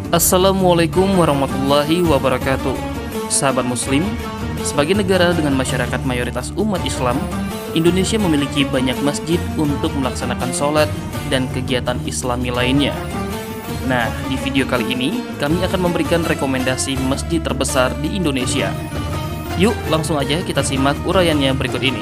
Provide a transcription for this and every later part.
Assalamualaikum warahmatullahi wabarakatuh. Sahabat muslim, sebagai negara dengan masyarakat mayoritas umat Islam, Indonesia memiliki banyak masjid untuk melaksanakan sholat dan kegiatan islami lainnya. Nah, di video kali ini kami akan memberikan rekomendasi masjid terbesar di Indonesia. Yuk langsung aja kita simak uraiannya berikut ini.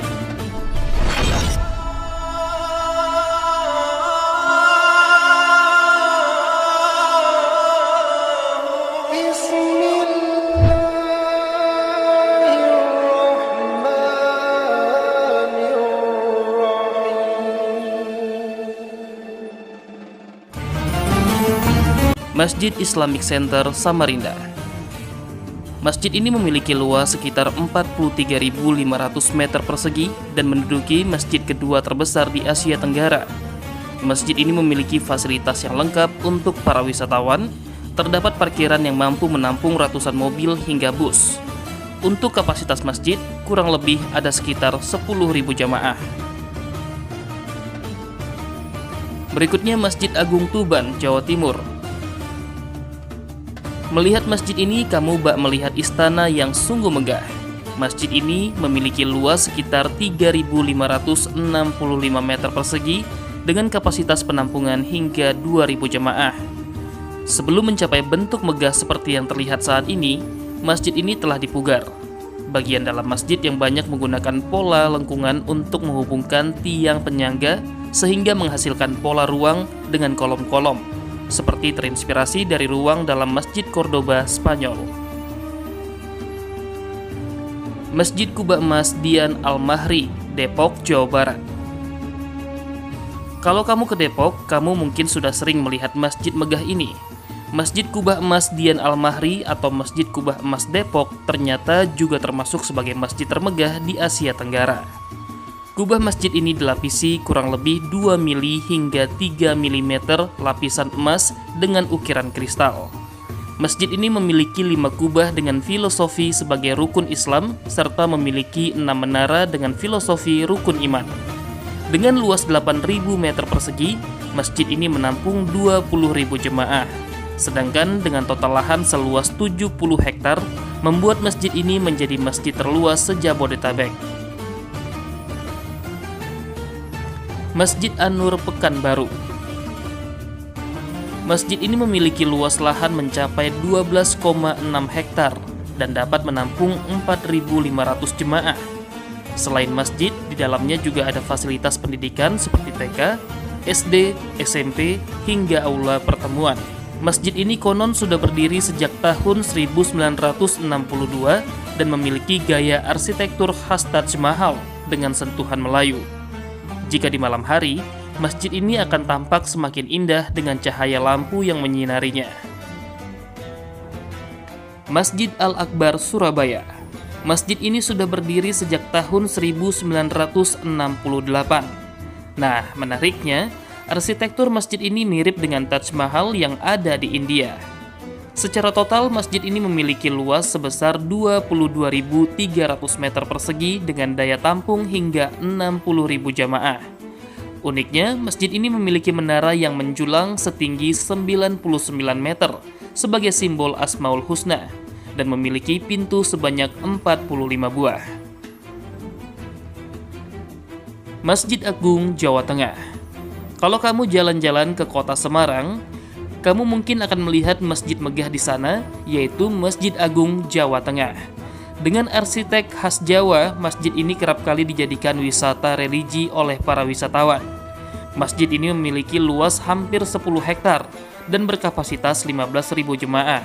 Masjid Islamic Center Samarinda. Masjid ini memiliki luas sekitar 43.500 meter persegi dan menduduki masjid kedua terbesar di Asia Tenggara. Masjid ini memiliki fasilitas yang lengkap untuk para wisatawan. Terdapat parkiran yang mampu menampung ratusan mobil hingga bus. Untuk kapasitas masjid, kurang lebih ada sekitar 10.000 jamaah. Berikutnya Masjid Agung Tuban, Jawa Timur. Melihat masjid ini, kamu bak melihat istana yang sungguh megah. Masjid ini memiliki luas sekitar 3.565 meter persegi dengan kapasitas penampungan hingga 2.000 jamaah. Sebelum mencapai bentuk megah seperti yang terlihat saat ini, masjid ini telah dipugar. Bagian dalam masjid yang banyak menggunakan pola lengkungan untuk menghubungkan tiang penyangga sehingga menghasilkan pola ruang dengan kolom-kolom, seperti terinspirasi dari ruang dalam Masjid Cordoba, Spanyol. Masjid Kubah Emas Dian Al-Mahri, Depok, Jawa Barat. Kalau kamu ke Depok, kamu mungkin sudah sering melihat masjid megah ini. Masjid Kubah Emas Dian Al-Mahri atau Masjid Kubah Emas Depok ternyata juga termasuk sebagai masjid termegah di Asia Tenggara. Kubah masjid ini dilapisi kurang lebih 2 mili hingga 3 mm lapisan emas dengan ukiran kristal. Masjid ini memiliki 5 kubah dengan filosofi sebagai rukun Islam serta memiliki 6 menara dengan filosofi rukun iman. Dengan luas 8.000 meter persegi, masjid ini menampung 20.000 jemaah. Sedangkan dengan total lahan seluas 70 hektar, membuat masjid ini menjadi masjid terluas se-Jabodetabek. Masjid An-Nur Pekanbaru. Masjid ini memiliki luas lahan mencapai 12,6 hektar dan dapat menampung 4.500 jemaah. Selain masjid, di dalamnya juga ada fasilitas pendidikan seperti TK, SD, SMP, hingga aula pertemuan. Masjid ini konon sudah berdiri sejak tahun 1962 dan memiliki gaya arsitektur khas Taj Mahal dengan sentuhan Melayu. Jika di malam hari, masjid ini akan tampak semakin indah dengan cahaya lampu yang menyinarinya. Masjid Al-Akbar, Surabaya. Masjid ini sudah berdiri sejak tahun 1968. Nah, menariknya, arsitektur masjid ini mirip dengan Taj Mahal yang ada di India. Secara total, masjid ini memiliki luas sebesar 22.300 meter persegi dengan daya tampung hingga 60.000 jamaah. Uniknya, masjid ini memiliki menara yang menjulang setinggi 99 meter sebagai simbol Asmaul Husna dan memiliki pintu sebanyak 45 buah. Masjid Agung, Jawa Tengah. Kalau kamu jalan-jalan ke kota Semarang, kamu mungkin akan melihat masjid megah di sana, yaitu Masjid Agung, Jawa Tengah. Dengan arsitek khas Jawa, masjid ini kerap kali dijadikan wisata religi oleh para wisatawan. Masjid ini memiliki luas hampir 10 hektar dan berkapasitas 15.000 jemaah.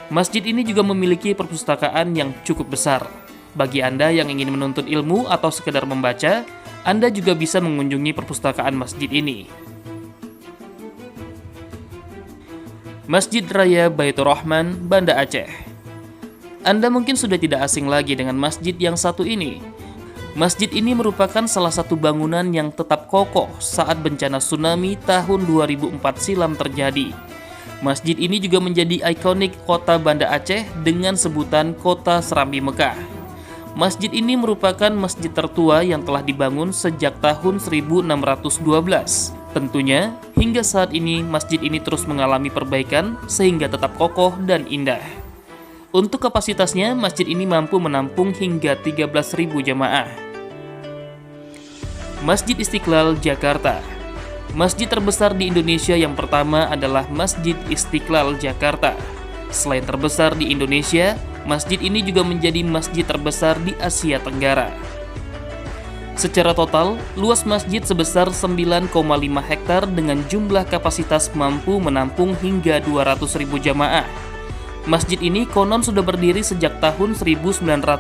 Masjid ini juga memiliki perpustakaan yang cukup besar. Bagi Anda yang ingin menuntut ilmu atau sekedar membaca, Anda juga bisa mengunjungi perpustakaan masjid ini. Masjid Raya Baitur Rahman, Banda Aceh. Anda mungkin sudah tidak asing lagi dengan masjid yang satu ini. Masjid ini merupakan salah satu bangunan yang tetap kokoh saat bencana tsunami tahun 2004 silam terjadi. Masjid ini juga menjadi ikonik kota Banda Aceh dengan sebutan Kota Serambi Mekah. Masjid ini merupakan masjid tertua yang telah dibangun sejak tahun 1612. Tentunya, hingga saat ini masjid ini terus mengalami perbaikan sehingga tetap kokoh dan indah. Untuk kapasitasnya, masjid ini mampu menampung hingga 13.000 jamaah. Masjid Istiqlal, Jakarta. Masjid terbesar di Indonesia yang pertama adalah Masjid Istiqlal, Jakarta. Selain terbesar di Indonesia, masjid ini juga menjadi masjid terbesar di Asia Tenggara. Secara total, luas masjid sebesar 9,5 hektar dengan jumlah kapasitas mampu menampung hingga 200.000 jamaah. Masjid ini konon sudah berdiri sejak tahun 1951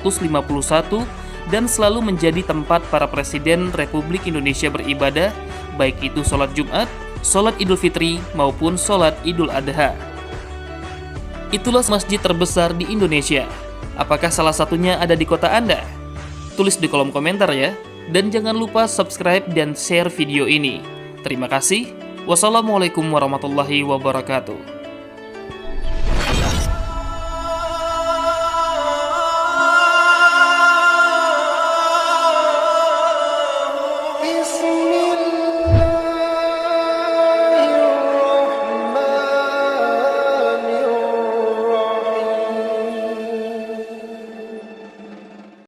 dan selalu menjadi tempat para presiden Republik Indonesia beribadah, baik itu sholat Jumat, sholat Idul Fitri, maupun sholat Idul Adha. Itulah masjid terbesar di Indonesia. Apakah salah satunya ada di kota Anda? Tulis di kolom komentar ya. Dan jangan lupa subscribe dan share video ini. Terima kasih. Wassalamualaikum warahmatullahi wabarakatuh.